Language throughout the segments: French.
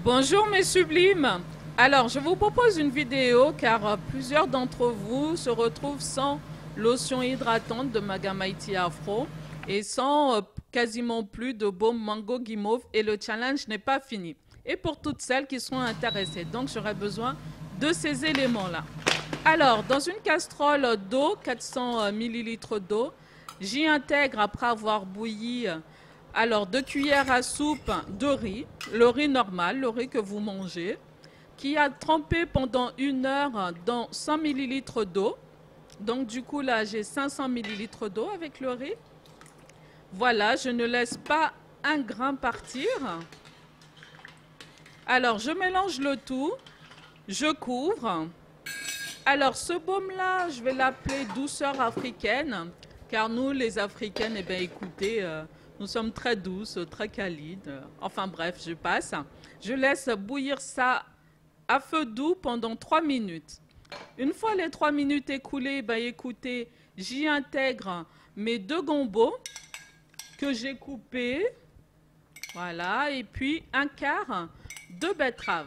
Bonjour mes sublimes. Alors, je vous propose une vidéo car plusieurs d'entre vous se retrouvent sans lotion hydratante de ma gamme Mighty Afro et sans quasiment plus de baume mango guimauve et le challenge n'est pas fini. Et pour toutes celles qui sont intéressées, donc j'aurai besoin de ces éléments-là. Alors, dans une casserole d'eau, 400 ml d'eau, j'y intègre après avoir bouilli alors 2 cuillères à soupe de riz, le riz normal, le riz que vous mangez, qui a trempé pendant 1 heure dans 100 ml d'eau. Donc du coup là j'ai 500 ml d'eau avec le riz. Voilà, je ne laisse pas un grain partir. Alors je mélange le tout, je couvre. Alors ce baume-là, je vais l'appeler douceur africaine, car nous les Africaines, eh bien écoutez, nous sommes très douces, très câlines. Enfin bref, je passe. Je laisse bouillir ça à feu doux pendant 3 minutes. Une fois les 3 minutes écoulées, ben écoutez, j'y intègre mes 2 gambos que j'ai coupés. Voilà, et puis un quart de betterave.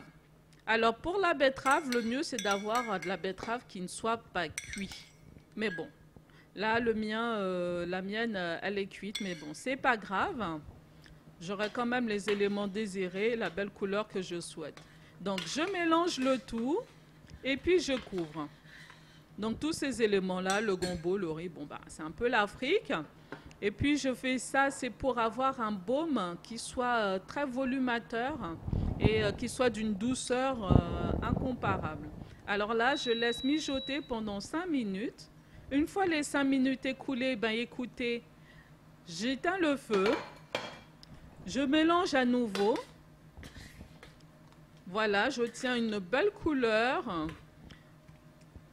Alors pour la betterave, le mieux c'est d'avoir de la betterave qui ne soit pas cuite. Mais bon, là la mienne, elle est cuite, mais bon, c'est pas grave. J'aurai quand même les éléments désirés, la belle couleur que je souhaite. Donc je mélange le tout et puis je couvre. Donc tous ces éléments-là, le gombo, le riz, bon bah c'est un peu l'Afrique. Et puis je fais ça, c'est pour avoir un baume qui soit très volumateur et qui soit d'une douceur incomparable. Alors là, je laisse mijoter pendant 5 minutes. Une fois les 5 minutes écoulées, ben écoutez, j'éteins le feu, je mélange à nouveau. Voilà, je tiens une belle couleur.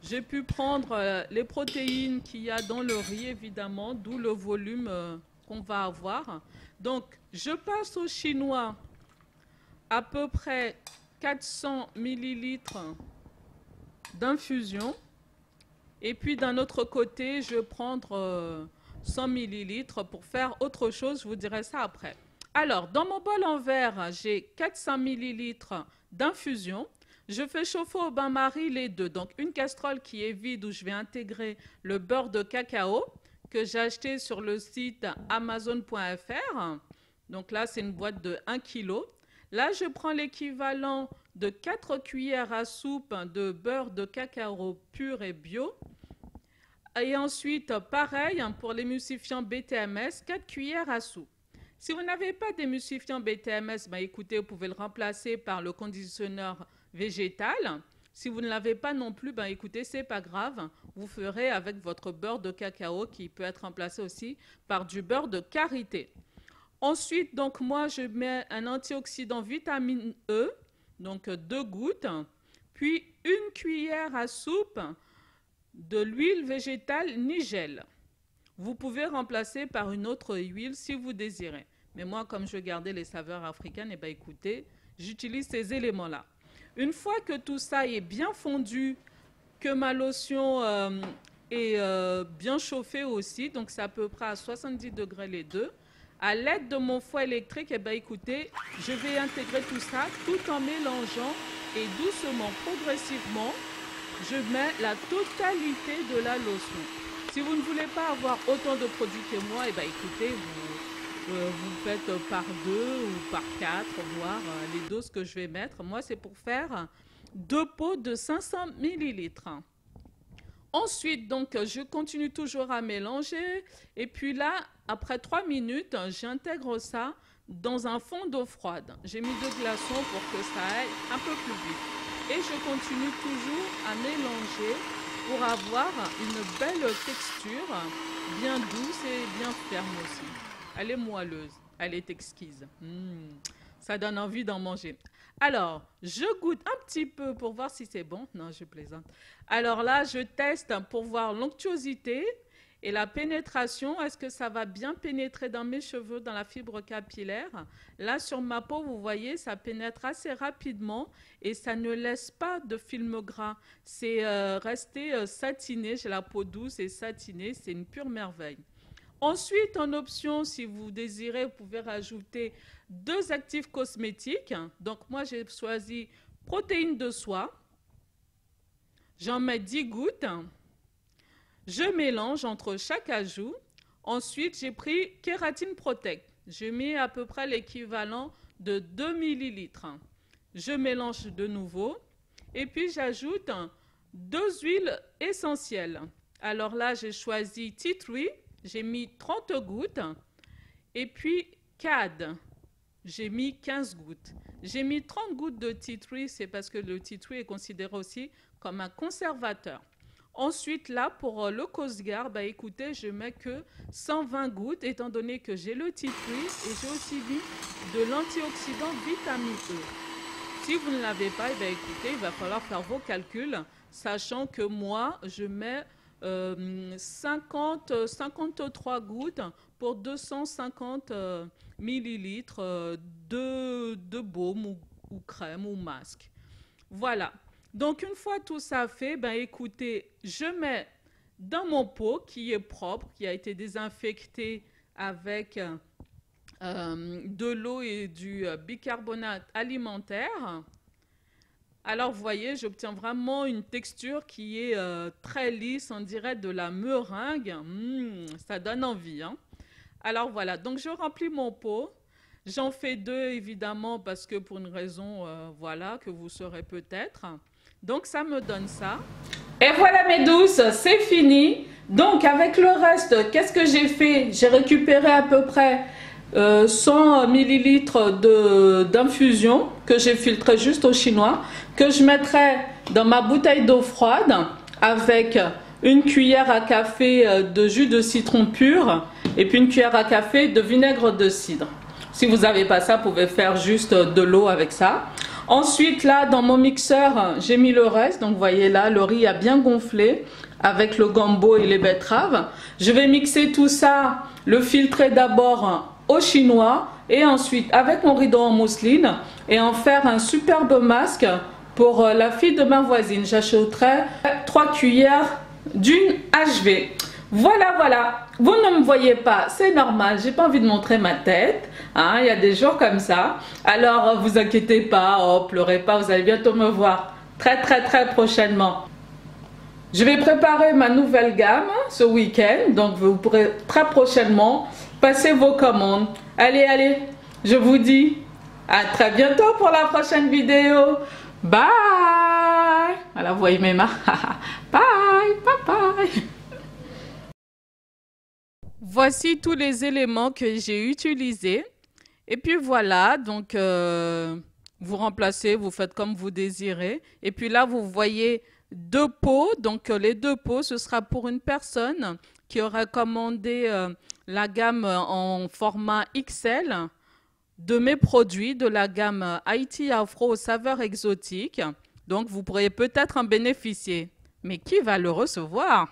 J'ai pu prendre les protéines qu'il y a dans le riz, évidemment, d'où le volume qu'on va avoir. Donc, je passe au chinois à peu près 400 millilitres d'infusion. Et puis, d'un autre côté, je vais prendre 100 millilitres pour faire autre chose. Je vous dirai ça après. Alors, dans mon bol en verre, j'ai 400 millilitres d'infusion. Je fais chauffer au bain-marie les deux. Donc, une casserole qui est vide où je vais intégrer le beurre de cacao que j'ai acheté sur le site amazon.fr. Donc là, c'est une boîte de 1 kg. Là, je prends l'équivalent de 4 cuillères à soupe de beurre de cacao pur et bio. Et ensuite, pareil, pour l'émulsifiant BTMS, 4 cuillères à soupe. Si vous n'avez pas d'émulsifiant BTMS, ben écoutez, vous pouvez le remplacer par le conditionneur végétal. Si vous ne l'avez pas non plus, ben écoutez, c'est pas grave. Vous ferez avec votre beurre de cacao qui peut être remplacé aussi par du beurre de karité. Ensuite, donc moi, je mets un antioxydant vitamine E, donc 2 gouttes, puis 1 cuillère à soupe de l'huile végétale Nigel. Vous pouvez remplacer par une autre huile si vous désirez. Mais moi, comme je veux garder les saveurs africaines, eh bien, écoutez, j'utilise ces éléments-là. Une fois que tout ça est bien fondu, que ma lotion est bien chauffée aussi, donc c'est à peu près à 70 degrés les deux, à l'aide de mon four électrique, eh bien, écoutez, je vais intégrer tout ça tout en mélangeant et doucement, progressivement, je mets la totalité de la lotion. Si vous ne voulez pas avoir autant de produits que moi, eh bien, écoutez, vous faites par 2 ou par 4, voire les doses que je vais mettre. Moi, c'est pour faire 2 pots de 500 millilitres. Ensuite, donc, je continue toujours à mélanger. Et puis là, après 3 minutes, j'intègre ça dans un fond d'eau froide. J'ai mis 2 glaçons pour que ça aille un peu plus vite. Et je continue toujours à mélanger pour avoir une belle texture, bien douce et bien ferme aussi. Elle est moelleuse, elle est exquise. Ça donne envie d'en manger. Alors, je goûte un petit peu pour voir si c'est bon. Non, je plaisante. Alors là, je teste pour voir l'onctuosité et la pénétration. Est-ce que ça va bien pénétrer dans mes cheveux, dans la fibre capillaire? Là, sur ma peau, vous voyez, ça pénètre assez rapidement et ça ne laisse pas de film gras. C'est resté satiné. J'ai la peau douce et satinée. C'est une pure merveille. Ensuite, en option, si vous désirez, vous pouvez rajouter 2 actifs cosmétiques. Donc, moi, j'ai choisi protéines de soie. J'en mets 10 gouttes. Je mélange entre chaque ajout. Ensuite, j'ai pris Kératine Protect. J'ai mis à peu près l'équivalent de 2 millilitres. Je mélange de nouveau. Et puis, j'ajoute 2 huiles essentielles. Alors là, j'ai choisi Tea Tree. J'ai mis 30 gouttes. Et puis, CAD. J'ai mis 15 gouttes. J'ai mis 30 gouttes de Tea Tree, c'est parce que le Tea Tree est considéré aussi comme un conservateur. Ensuite, là, pour le Cosgar, bah, écoutez, je mets que 120 gouttes, étant donné que j'ai le Tea Tree et j'ai aussi mis de l'antioxydant vitamine E. Si vous ne l'avez pas, eh bien, écoutez, il va falloir faire vos calculs, sachant que moi, je mets 53 gouttes pour 250 millilitres de baume ou crème ou masque. Voilà. Donc, une fois tout ça fait, ben, écoutez, je mets dans mon pot qui est propre, qui a été désinfecté avec de l'eau et du bicarbonate alimentaire. Alors, vous voyez, j'obtiens vraiment une texture qui est très lisse, on dirait de la meringue. Ça donne envie, hein? Alors, voilà. Donc, je remplis mon pot. J'en fais 2, évidemment, parce que pour une raison, voilà, que vous saurez peut-être. Donc, ça me donne ça. Et voilà, mes douces, c'est fini. Donc, avec le reste, qu'est-ce que j'ai fait? J'ai récupéré à peu près 100 millilitres d'infusion que j'ai filtré juste au chinois, que je mettrai dans ma bouteille d'eau froide avec une cuillère à café de jus de citron pur et puis une cuillère à café de vinaigre de cidre. Si vous n'avez pas ça, vous pouvez faire juste de l'eau avec ça. Ensuite, là, dans mon mixeur, j'ai mis le reste. Donc, vous voyez là, le riz a bien gonflé avec le gombo et les betteraves. Je vais mixer tout ça, le filtrer d'abord au chinois et ensuite avec mon rideau en mousseline et en faire un superbe masque pour la fille de ma voisine. J'achèterai 3 cuillères d'une HV. Voilà, voilà. Vous ne me voyez pas, c'est normal. J'ai pas envie de montrer ma tête. Hein, il y a des jours comme ça. Alors, vous inquiétez pas, oh, pleurez pas. Vous allez bientôt me voir très, très, très prochainement. Je vais préparer ma nouvelle gamme ce week-end. Donc, vous pourrez très prochainement passer vos commandes. Allez, allez. Je vous dis à très bientôt pour la prochaine vidéo. Bye. Voilà, vous voyez mes mains. Bye, bye, bye. Voici tous les éléments que j'ai utilisés. Et puis voilà, donc vous remplacez, vous faites comme vous désirez. Et puis là, vous voyez 2 pots. Donc les 2 pots, ce sera pour une personne qui aura commandé la gamme en format XL de mes produits, de la gamme Haïti Afro aux saveurs exotiques. Donc vous pourriez peut-être en bénéficier. Mais qui va le recevoir?